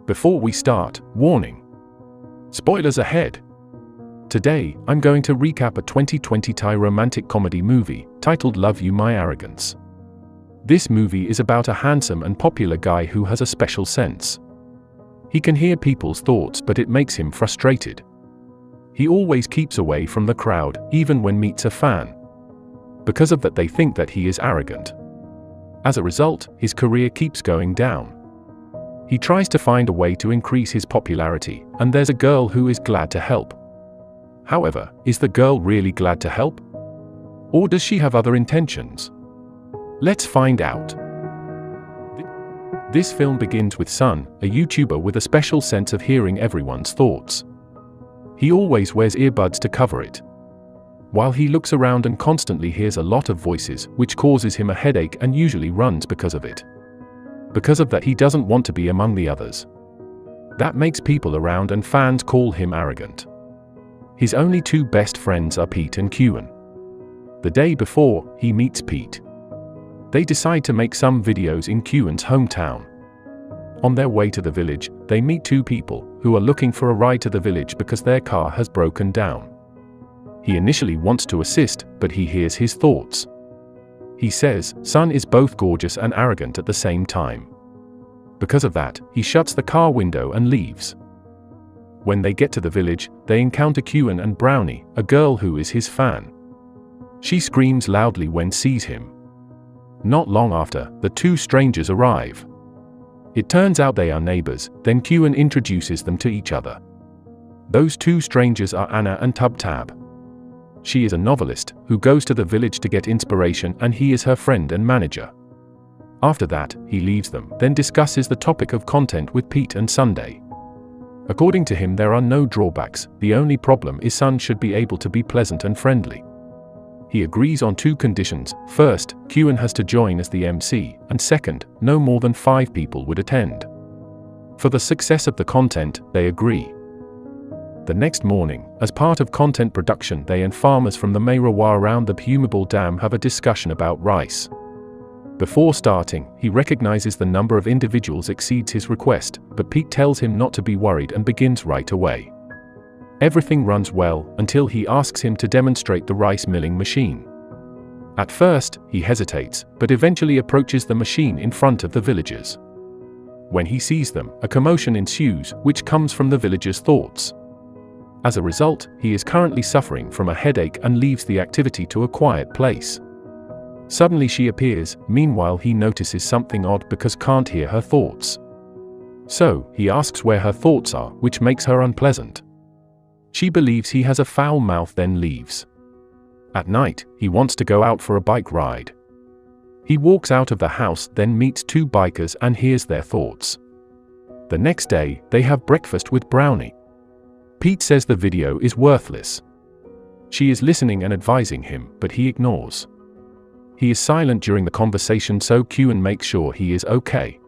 Before we start, warning. Spoilers ahead. Today, I'm going to recap a 2020 Thai romantic comedy movie, titled Love You My Arrogance. This movie is about a handsome and popular guy who has a special sense. He can hear people's thoughts, but it makes him frustrated. He always keeps away from the crowd, even when meets a fan. Because of that, they think that he is arrogant. As a result, his career keeps going down. He tries to find a way to increase his popularity, and there's a girl who is glad to help. However, is the girl really glad to help? Or does she have other intentions? Let's find out. This film begins with Sun, a YouTuber with a special sense of hearing everyone's thoughts. He always wears earbuds to cover it. While he looks around and constantly hears a lot of voices, which causes him a headache and usually runs because of it. Because of that, he doesn't want to be among the others. That makes people around and fans call him arrogant. His only two best friends are Pete and Kewen. The day before, he meets Pete. They decide to make some videos in Kewen's hometown. On their way to the village, they meet two people who are looking for a ride to the village because their car has broken down. He initially wants to assist, but he hears his thoughts. He says, Sun is both gorgeous and arrogant at the same time. Because of that, he shuts the car window and leaves. When they get to the village, they encounter Kewen and Brownie, a girl who is his fan. She screams loudly when sees him. Not long after, the two strangers arrive. It turns out they are neighbors, then Kewen introduces them to each other. Those two strangers are Anna and Tub Tab. She is a novelist who goes to the village to get inspiration, and he is her friend and manager. After that, he leaves them, then discusses the topic of content with Pete and Sunday. According to him, there are no drawbacks, the only problem is Sun should be able to be pleasant and friendly. He agrees on two conditions. First, Kewen has to join as the MC, and second, no more than 5 people would attend. For the success of the content, they agree. The next morning, as part of content production, they and farmers from the Mayrawa around the Pumable Dam have a discussion about rice. Before starting, he recognizes the number of individuals exceeds his request, but Pete tells him not to be worried and begins right away. Everything runs well, until he asks him to demonstrate the rice milling machine. At first, he hesitates, but eventually approaches the machine in front of the villagers. When he sees them, a commotion ensues, which comes from the villagers' thoughts. As a result, he is currently suffering from a headache and leaves the activity to a quiet place. Suddenly she appears, meanwhile he notices something odd because can't hear her thoughts. So, he asks where her thoughts are, which makes her unpleasant. She believes he has a foul mouth, then leaves. At night, he wants to go out for a bike ride. He walks out of the house, then meets two bikers and hears their thoughts. The next day, they have breakfast with Brownie. Pete says the video is worthless. She is listening and advising him, but he ignores. He is silent during the conversation, so Kewen makes sure he is okay.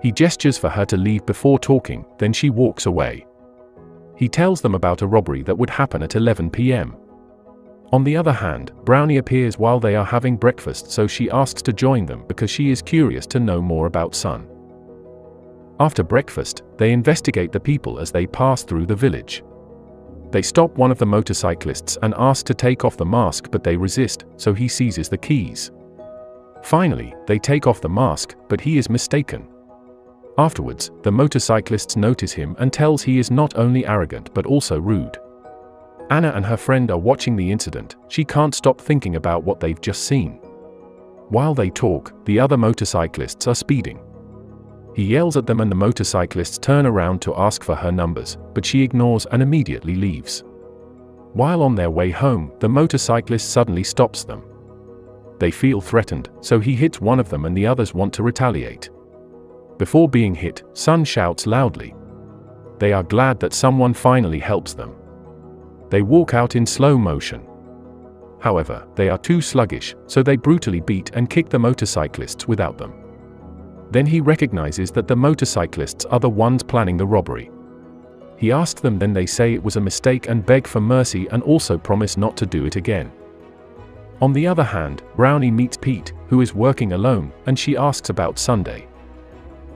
He gestures for her to leave before talking, then she walks away. He tells them about a robbery that would happen at 11 p.m. On the other hand, Brownie appears while they are having breakfast, so she asks to join them because she is curious to know more about Sun. After breakfast, they investigate the people as they pass through the village. They stop one of the motorcyclists and ask to take off the mask, but they resist, so he seizes the keys. Finally, they take off the mask, but he is mistaken. Afterwards, the motorcyclists notice him and tells he is not only arrogant but also rude. Anna and her friend are watching the incident. She can't stop thinking about what they've just seen. While they talk, the other motorcyclists are speeding. He yells at them and the motorcyclists turn around to ask for her numbers, but she ignores and immediately leaves. While on their way home, the motorcyclist suddenly stops them. They feel threatened, so he hits one of them and the others want to retaliate. Before being hit, Sun shouts loudly. They are glad that someone finally helps them. They walk out in slow motion. However, they are too sluggish, so they brutally beat and kick the motorcyclists without them. Then he recognizes that the motorcyclists are the ones planning the robbery. He asks them, then they say it was a mistake and beg for mercy and also promise not to do it again. On the other hand, Brownie meets Pete, who is working alone, and she asks about Sunday.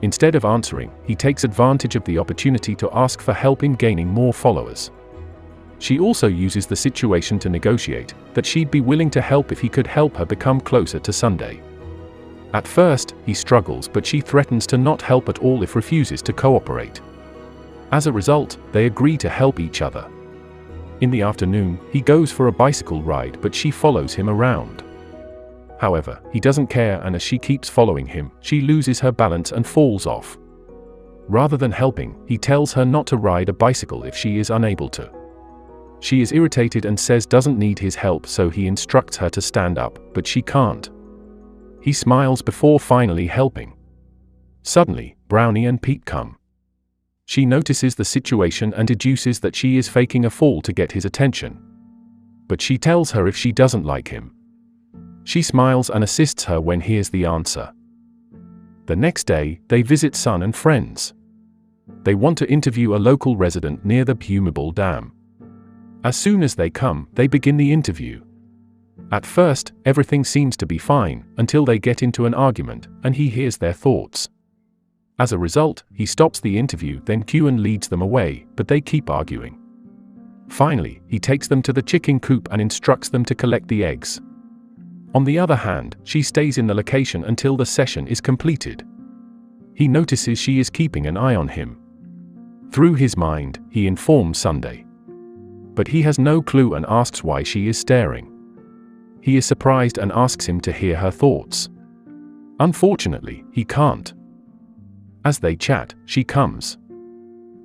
Instead of answering, he takes advantage of the opportunity to ask for help in gaining more followers. She also uses the situation to negotiate that she'd be willing to help if he could help her become closer to Sunday. At first, he struggles, but she threatens to not help at all if refuses to cooperate. As a result, they agree to help each other. In the afternoon, he goes for a bicycle ride, but she follows him around. However, he doesn't care, and as she keeps following him, she loses her balance and falls off. Rather than helping, he tells her not to ride a bicycle if she is unable to. She is irritated and says doesn't need his help, so he instructs her to stand up, but she can't. He smiles before finally helping. Suddenly, Brownie and Pete come. She notices the situation and deduces that she is faking a fall to get his attention. But she tells her if she doesn't like him. She smiles and assists her when hears the answer. The next day, they visit Sun and friends. They want to interview a local resident near the Pumable Dam. As soon as they come, they begin the interview. At first, everything seems to be fine, until they get into an argument, and he hears their thoughts. As a result, he stops the interview, then Q&A leads them away, but they keep arguing. Finally, he takes them to the chicken coop and instructs them to collect the eggs. On the other hand, she stays in the location until the session is completed. He notices she is keeping an eye on him. Through his mind, he informs Sunday. But he has no clue and asks why she is staring. He is surprised and asks him to hear her thoughts. Unfortunately, he can't. As they chat, she comes.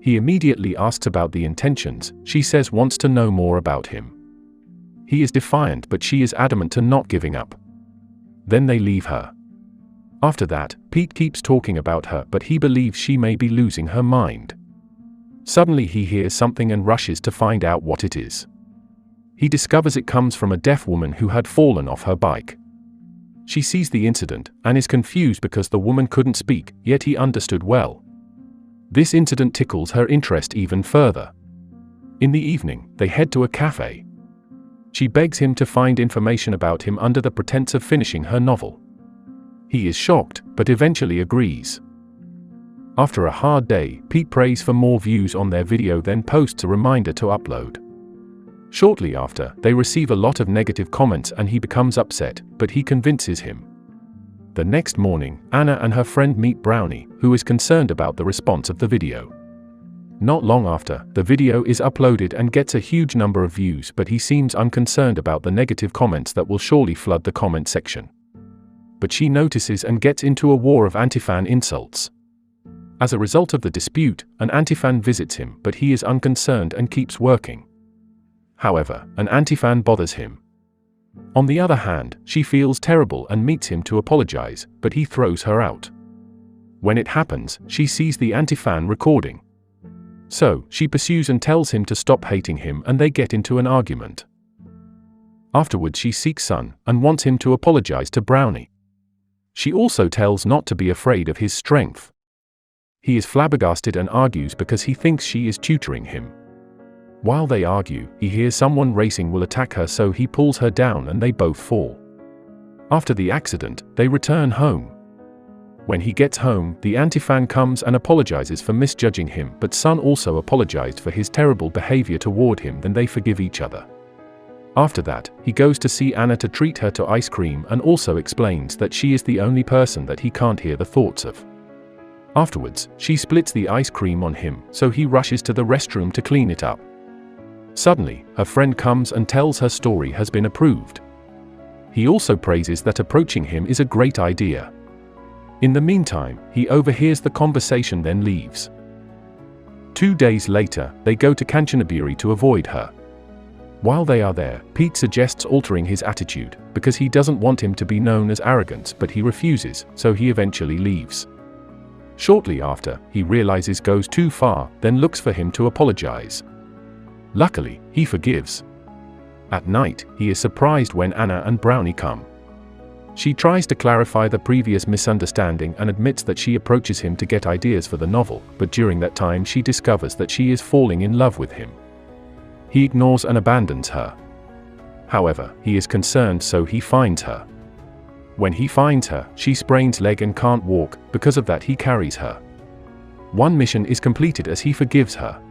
He immediately asks about the intentions. She says wants to know more about him. He is defiant, but she is adamant to not giving up. Then they leave her. After that, Pete keeps talking about her, but he believes she may be losing her mind. Suddenly he hears something and rushes to find out what it is. He discovers it comes from a deaf woman who had fallen off her bike. She sees the incident and is confused because the woman couldn't speak, yet he understood well. This incident tickles her interest even further. In the evening, they head to a cafe. She begs him to find information about him under the pretense of finishing her novel. He is shocked, but eventually agrees. After a hard day, Pete prays for more views on their video, then posts a reminder to upload. Shortly after, they receive a lot of negative comments and he becomes upset, but he convinces him. The next morning, Anna and her friend meet Brownie, who is concerned about the response of the video. Not long after, the video is uploaded and gets a huge number of views, but he seems unconcerned about the negative comments that will surely flood the comment section. But she notices and gets into a war of anti-fan insults. As a result of the dispute, an anti-fan visits him, but he is unconcerned and keeps working. However, an anti-fan bothers him. On the other hand, she feels terrible and meets him to apologize, but he throws her out. When it happens, she sees the anti-fan recording. So, she pursues and tells him to stop hating him, and they get into an argument. Afterwards she seeks Sun and wants him to apologize to Brownie. She also tells not to be afraid of his strength. He is flabbergasted and argues because he thinks she is tutoring him. While they argue, he hears someone racing will attack her, so he pulls her down and they both fall. After the accident, they return home. When he gets home, the anti-fan comes and apologizes for misjudging him, but Sun also apologized for his terrible behavior toward him, then they forgive each other. After that, he goes to see Anna to treat her to ice cream and also explains that she is the only person that he can't hear the thoughts of. Afterwards, she splits the ice cream on him, so he rushes to the restroom to clean it up. Suddenly, her friend comes and tells her story has been approved. He also praises that approaching him is a great idea. In the meantime, he overhears the conversation then leaves. 2 days later, they go to Kanchanaburi to avoid her. While they are there, Pete suggests altering his attitude, because he doesn't want him to be known as arrogant, but he refuses, so he eventually leaves. Shortly after, he realizes goes too far, then looks for him to apologize. Luckily, he forgives. At night, he is surprised when Anna and Brownie come. She tries to clarify the previous misunderstanding and admits that she approaches him to get ideas for the novel, but during that time she discovers that she is falling in love with him. He ignores and abandons her. However, he is concerned, so he finds her. When he finds her, she sprains leg and can't walk. Because of that, he carries her. One mission is completed as he forgives her.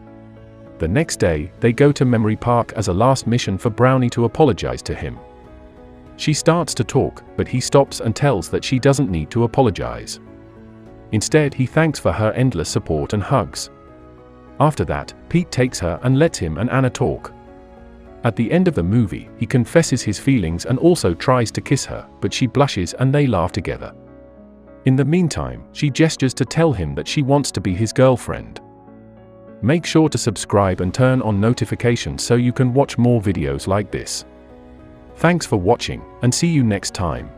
The next day, they go to Memory Park as a last mission for Brownie to apologize to him. She starts to talk, but he stops and tells that she doesn't need to apologize. Instead, he thanks for her endless support and hugs. After that, Pete takes her and lets him and Anna talk. At the end of the movie, he confesses his feelings and also tries to kiss her, but she blushes and they laugh together. In the meantime, she gestures to tell him that she wants to be his girlfriend. Make sure to subscribe and turn on notifications so you can watch more videos like this. Thanks for watching, and see you next time.